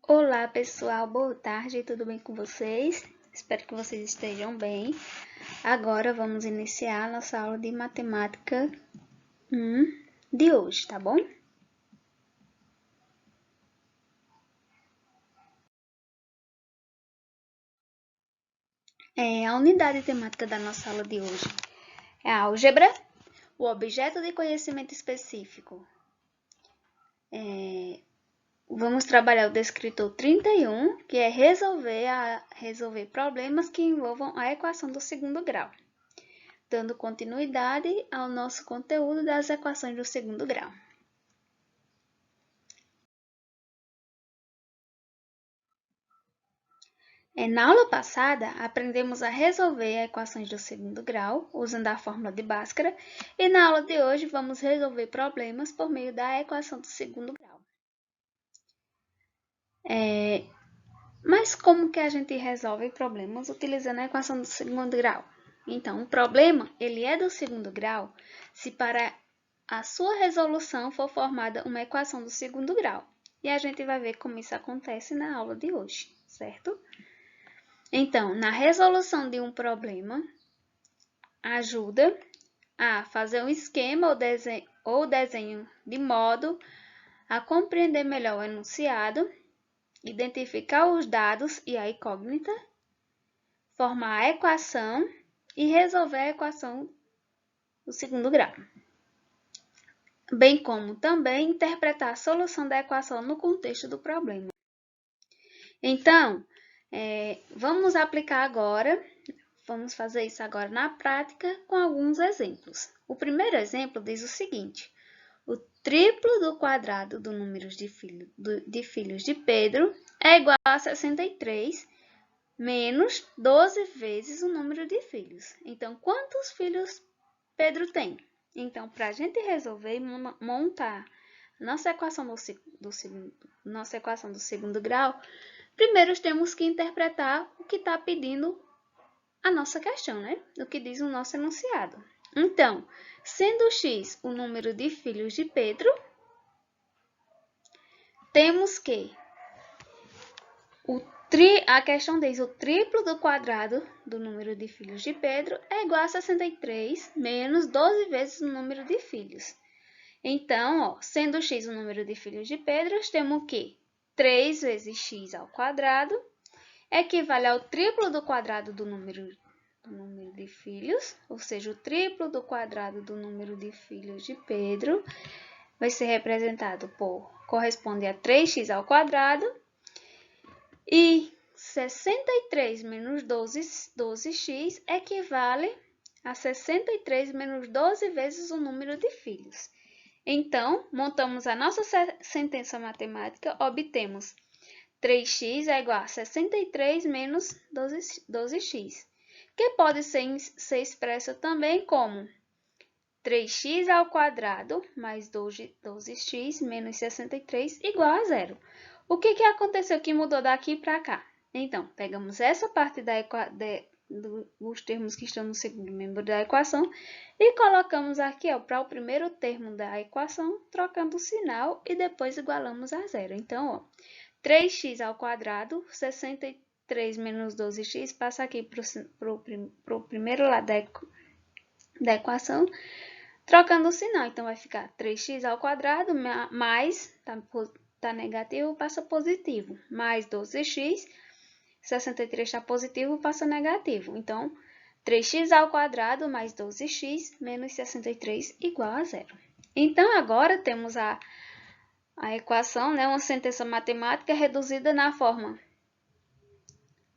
Olá pessoal, boa tarde, tudo bem com vocês? Espero que vocês estejam bem. Agora vamos iniciar a nossa aula de matemática 1 de hoje, tá bom? A unidade temática da nossa aula de hoje é a álgebra, o objeto de conhecimento específico. Vamos trabalhar o descritor 31, que é resolver problemas que envolvam a equação do segundo grau, dando continuidade ao nosso conteúdo das equações do segundo grau. Na aula passada, aprendemos a resolver equações do segundo grau usando a fórmula de Bhaskara e na aula de hoje vamos resolver problemas por meio da equação do segundo grau. Mas como que a gente resolve problemas utilizando a equação do segundo grau? Então, o problema ele é do segundo grau se para a sua resolução for formada uma equação do segundo grau. E a gente vai ver como isso acontece na aula de hoje, certo? Então, na resolução de um problema, ajuda a fazer um esquema ou desenho de modo a compreender melhor o enunciado, identificar os dados e a incógnita, formar a equação e resolver a equação do segundo grau, bem como também interpretar a solução da equação no contexto do problema. Então, vamos aplicar agora, vamos fazer isso agora na prática com alguns exemplos. O primeiro exemplo diz o seguinte: o triplo do quadrado do número de filhos de Pedro é igual a 63 menos 12 vezes o número de filhos. Então, quantos filhos Pedro tem? Então, para a gente resolver e montar nossa equação do segundo grau, primeiro temos que interpretar o que está pedindo a nossa questão, né? O que diz o nosso enunciado. Então, sendo x o número de filhos de Pedro, temos que a questão diz o triplo do quadrado do número de filhos de Pedro é igual a 63 menos 12 vezes o número de filhos. Então, sendo x o número de filhos de Pedro, temos que 3 vezes x ao quadrado equivale ao triplo do quadrado do número de filhos, ou seja, o triplo do quadrado do número de filhos de Pedro vai ser representado corresponde a 3x ao quadrado, e 63 menos 12x equivale a 63 menos 12 vezes o número de filhos. Então, montamos a nossa sentença matemática, obtemos 3x é igual a 63 menos 12x, que pode ser expressa também como 3x ao quadrado mais 12x menos 63 igual a zero. O que aconteceu que mudou daqui para cá? Então, pegamos essa parte dos termos que estão no segundo membro da equação e colocamos aqui para o primeiro termo da equação, trocando o sinal e depois igualamos a zero. Então, 3x ao quadrado, 63 menos 12x, passa aqui para o primeiro lado da equação, trocando o sinal. Então, vai ficar 3x ao quadrado mais, está negativo, passa positivo, mais 12x, 63 está positivo, passa negativo. Então, 3x ao quadrado mais 12x menos 63 igual a zero. Então, agora temos a equação, uma sentença matemática reduzida na forma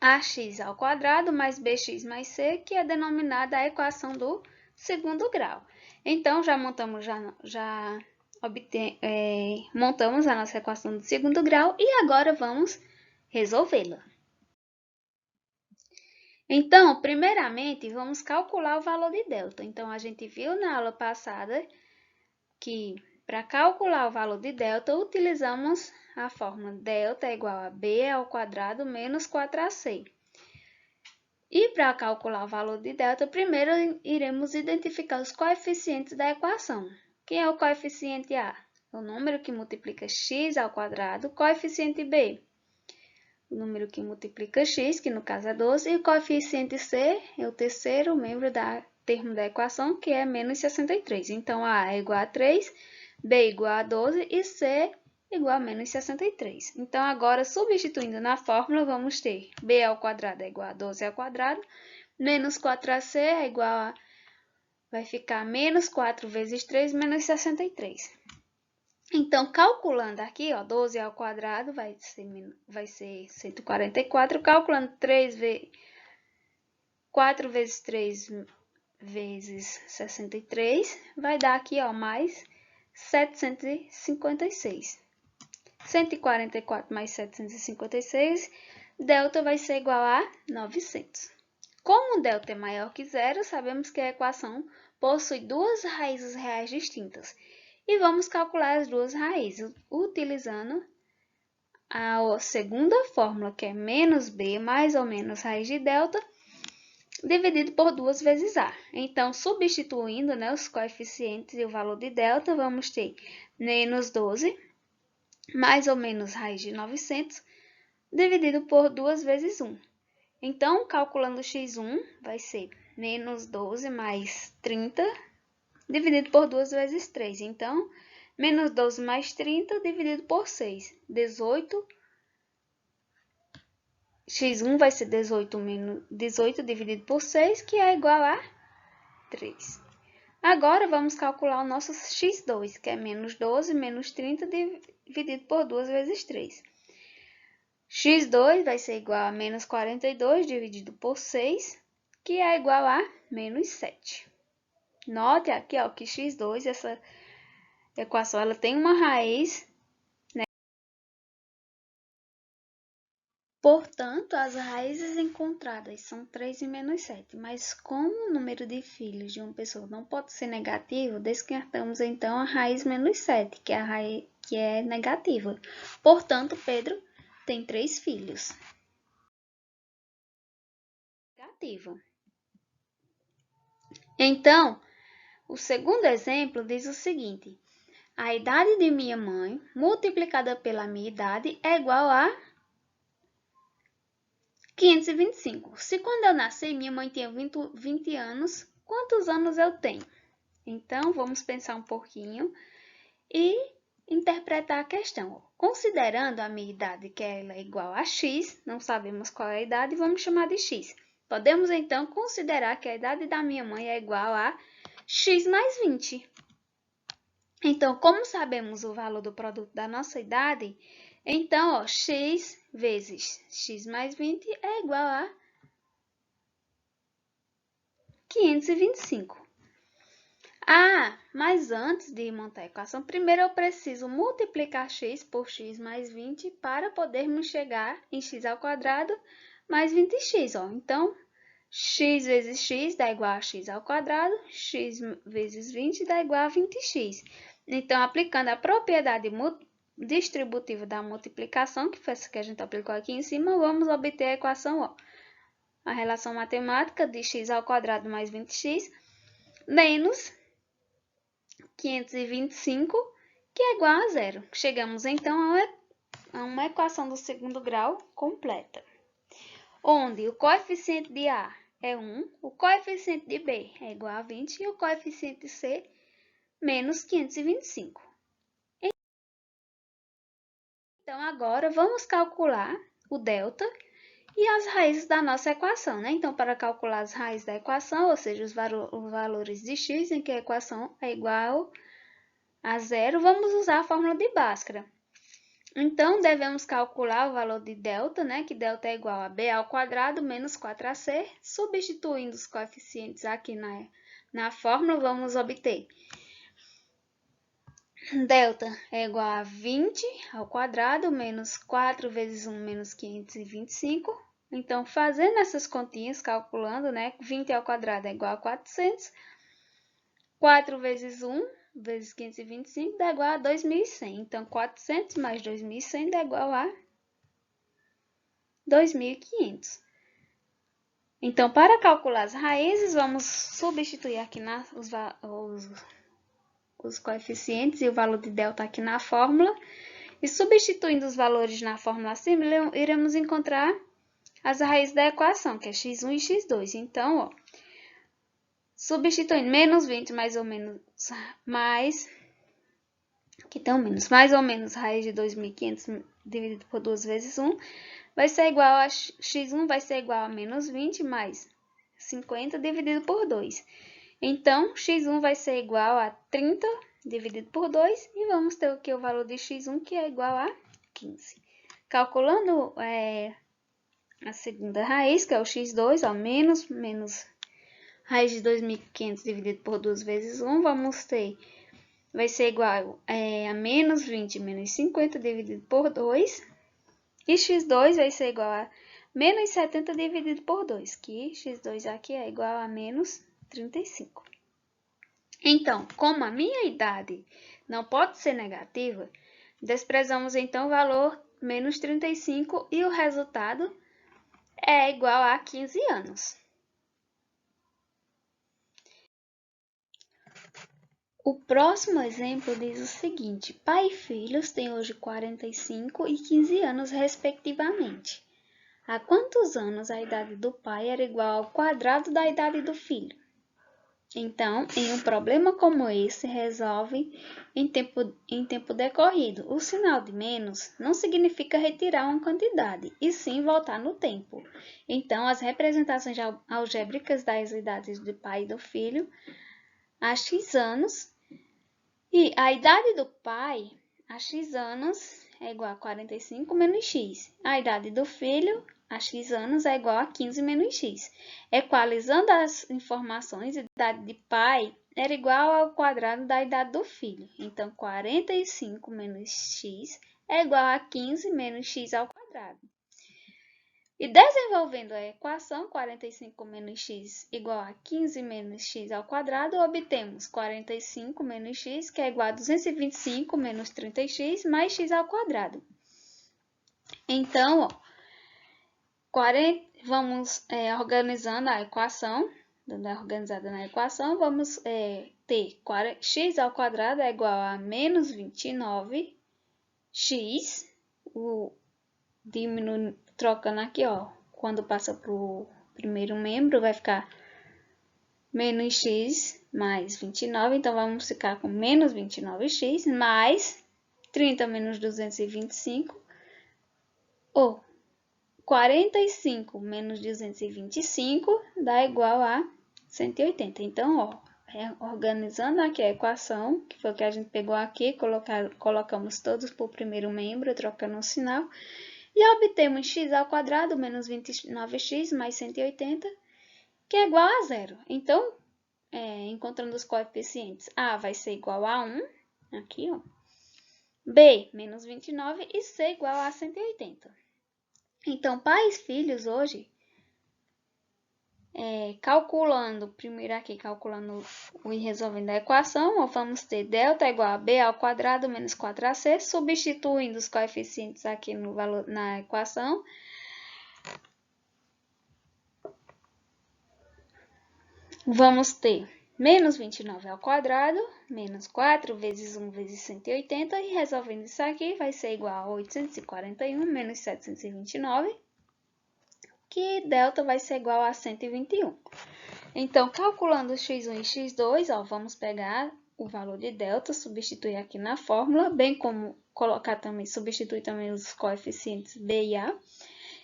ax ao quadrado mais bx mais c, que é denominada a equação do segundo grau. Então, já montamos montamos a nossa equação do segundo grau e agora vamos resolvê-la. Então, primeiramente, vamos calcular o valor de delta. Então, a gente viu na aula passada que para calcular o valor de delta, utilizamos a fórmula delta é igual a b ao quadrado menos 4ac. E para calcular o valor de delta, primeiro iremos identificar os coeficientes da equação. Quem é o coeficiente A? O número que multiplica x ao quadrado. Coeficiente B? o número que multiplica x, que no caso é 12, e o coeficiente c é o terceiro termo da equação, que é menos 63. Então, a é igual a 3, b igual a 12 e c igual a menos 63. Então, agora, substituindo na fórmula, vamos ter b ao quadrado é igual a 12 ao quadrado, menos 4ac é igual a... vai ficar menos 4 vezes 3, menos 63. Então, calculando aqui, ó, 12 ao quadrado vai ser 144. Calculando 4 vezes 3 vezes 63, vai dar aqui, ó, mais 756. 144 mais 756, delta vai ser igual a 900. Como o delta é maior que zero, sabemos que a equação possui duas raízes reais distintas. E vamos calcular as duas raízes, utilizando a segunda fórmula, que é menos b mais ou menos raiz de delta, dividido por 2 vezes a. Então, substituindo, né, os coeficientes e o valor de delta, vamos ter menos 12 mais ou menos raiz de 900, dividido por 2 vezes 1. Então, calculando x1, vai ser menos 12 mais 30, dividido por 2 vezes 3. Então, menos 12 mais 30 dividido por 6. 18. X1 vai ser 18 dividido por 6, que é igual a 3. Agora, vamos calcular o nosso x2, que é menos 12 menos 30 dividido por 2 vezes 3. x2 vai ser igual a menos 42 dividido por 6, que é igual a menos 7. Note aqui, ó, que x2, essa equação, ela tem uma raiz, né? Portanto, as raízes encontradas são 3 e menos 7. Mas como o número de filhos de uma pessoa não pode ser negativo, descartamos então a raiz menos 7, que é a raiz que é negativa. Portanto, Pedro tem 3 filhos. Negativa. Então, o segundo exemplo diz o seguinte: a idade de minha mãe multiplicada pela minha idade é igual a 525. Se quando eu nasci, minha mãe tinha 20 anos, quantos anos eu tenho? Então, vamos pensar um pouquinho e interpretar a questão. Considerando a minha idade, que ela é igual a x, não sabemos qual é a idade, vamos chamar de x. Podemos, então, considerar que a idade da minha mãe é igual a x mais 20. Então, como sabemos o valor do produto da nossa idade, então, ó, x vezes x mais 20 é igual a 525. Ah, mas antes de montar a equação, primeiro eu preciso multiplicar x por x mais 20 para podermos chegar em x ao quadrado mais 20x. Ó. Então, x vezes x dá igual a x ao quadrado, x vezes 20 dá igual a 20x. Então, aplicando a propriedade distributiva da multiplicação, que foi essa que a gente aplicou aqui em cima, vamos obter a equação, ó, a relação matemática de x ao quadrado mais 20x menos 525, que é igual a zero. Chegamos, então, a uma equação do segundo grau completa, onde o coeficiente de A é 1, o coeficiente de B é igual a 20 e o coeficiente de C menos 525. Então, agora, vamos calcular o delta e as raízes da nossa equação, né? Então, para calcular as raízes da equação, ou seja, os valores de x, em que a equação é igual a zero, vamos usar a fórmula de Bhaskara. Então, devemos calcular o valor de delta, né? Que delta é igual a b ao quadrado menos 4ac. Substituindo os coeficientes aqui na fórmula, vamos obter delta é igual a 20 ao quadrado menos 4 vezes 1 menos 525. Então, fazendo essas continhas, calculando, né? 20 ao quadrado é igual a 400. 4 vezes 1 vezes 525 dá igual a 2.100. Então, 400 mais 2.100 dá igual a 2.500. Então, para calcular as raízes, vamos substituir aqui os coeficientes e o valor de delta aqui na fórmula. E substituindo os valores na fórmula acima, iremos encontrar as raízes da equação, que é x1 e x2. Então, ó, substituindo menos 20 mais ou menos mais, que estão menos, mais ou menos raiz de 2.500 dividido por 2 vezes 1, vai ser igual a x1 vai ser igual a menos 20 mais 50 dividido por 2. Então, x1 vai ser igual a 30 dividido por 2 e vamos ter aqui o valor de x1 que é igual a 15. Calculando a segunda raiz, que é o x2, ó, menos raiz de 2.500 dividido por 2 vezes 1, vamos ter, vai ser igual a menos 20 menos 50 dividido por 2. E x2 vai ser igual a menos 70 dividido por 2, que x2 aqui é igual a menos 35. Então, como a minha idade não pode ser negativa, desprezamos então o valor menos 35 e o resultado é igual a 15 anos. O próximo exemplo diz o seguinte: pai e filhos têm hoje 45 e 15 anos, respectivamente. Há quantos anos a idade do pai era igual ao quadrado da idade do filho? Então, em um problema como esse, resolve em tempo decorrido. O sinal de menos não significa retirar uma quantidade, e sim voltar no tempo. Então, as representações algébricas das idades do pai e do filho há x anos, e a idade do pai há x anos é igual a 45 menos x. A idade do filho a x anos é igual a 15 menos x. Equalizando as informações, a idade de pai era igual ao quadrado da idade do filho. Então, 45 menos x é igual a 15 menos x ao quadrado. E desenvolvendo a equação 45 menos x igual a 15 menos x ao quadrado, obtemos 45 menos x, que é igual a 225 menos 30x mais x ao quadrado. Então, ó, vamos organizando a equação, dando a organizada na equação, vamos ter x ao quadrado é igual a menos 29x, trocando aqui, ó, quando passa para o primeiro membro, vai ficar menos x mais 29, então vamos ficar com menos 29x mais 30 menos 225, ou 45 menos 225 dá igual a 180. Então, ó, organizando aqui a equação, que foi o que a gente pegou aqui, colocamos todos por primeiro membro, trocando o sinal, e obtemos x ao quadrado menos 29x mais 180, que é igual a zero. Então, encontrando os coeficientes, A vai ser igual a 1, aqui, ó, B menos 29 e C igual a 180. Então, pais e filhos hoje, primeiro aqui calculando e resolvendo a equação, vamos ter delta igual a b ao quadrado menos 4ac, substituindo os coeficientes aqui no valor, na equação. Vamos ter menos 29 ao quadrado, menos 4 vezes 1 vezes 180, e resolvendo isso aqui vai ser igual a 841 menos 729, que delta vai ser igual a 121. Então, calculando x1 e x2, ó, vamos pegar o valor de delta, substituir aqui na fórmula, bem como substituir também os coeficientes b e a.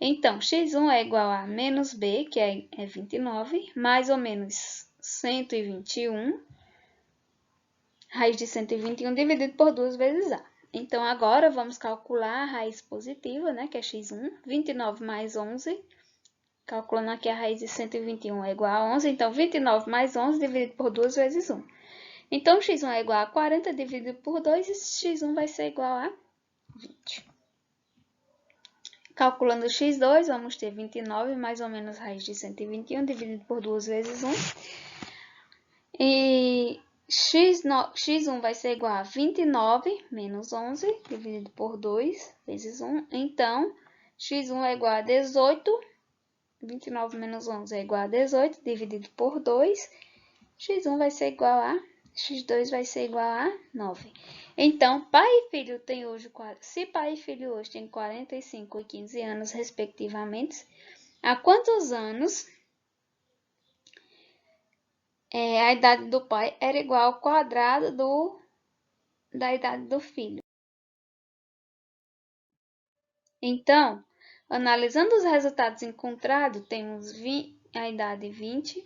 Então, x1 é igual a menos b, que é 29, mais ou menos 121, raiz de 121 dividido por 2 vezes a. Então, agora vamos calcular a raiz positiva, né, que é x1, 29 mais 11, calculando aqui a raiz de 121 é igual a 11, então 29 mais 11 dividido por 2 vezes 1. Então, x1 é igual a 40 dividido por 2 e x1 vai ser igual a 20. Calculando x2, vamos ter 29 mais ou menos raiz de 121 dividido por 2 vezes 1. E x1 vai ser igual a 29 menos 11 dividido por 2 vezes 1. Então, x1 é igual a 18. 29 menos 11 é igual a 18, dividido por 2. X1 vai ser igual a... x2 vai ser igual a 9. Então, pai e filho têm hoje, se pai e filho hoje têm 45 e 15 anos, respectivamente, há quantos anos a idade do pai era igual ao quadrado da idade do filho? Então, analisando os resultados encontrados, temos a idade 20,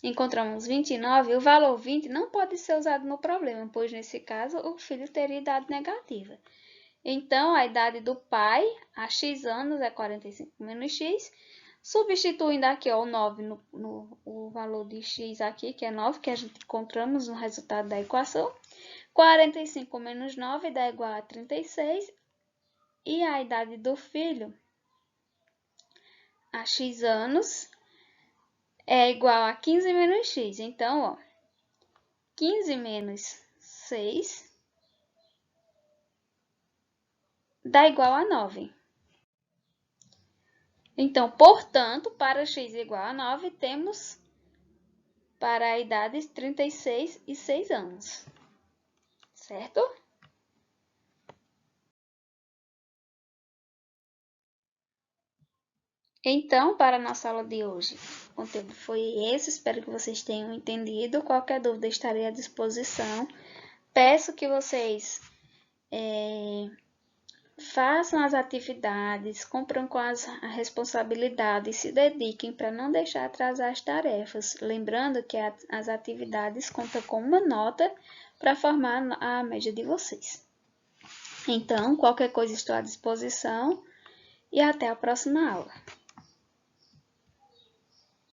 encontramos 29, e o valor 20 não pode ser usado no problema, pois nesse caso o filho teria idade negativa. Então, a idade do pai, há x anos, é 45 menos x. Substituindo aqui ó, o 9 o valor de x aqui, que é 9, que a gente encontramos no resultado da equação. 45 menos 9 dá igual a 36. E a idade do filho, há x anos, é igual a 15 menos x. Então, ó, 15 menos 6 dá igual a 9. Então, portanto, para x igual a 9, temos para a idade 36 e 6 anos. Certo? Então, para a nossa aula de hoje, o conteúdo foi esse. Espero que vocês tenham entendido. Qualquer dúvida, estarei à disposição. Peço que vocês façam as atividades, cumpram com a responsabilidade e se dediquem para não deixar atrasar as tarefas. Lembrando que as atividades contam com uma nota para formar a média de vocês. Então, qualquer coisa estou à disposição e até a próxima aula.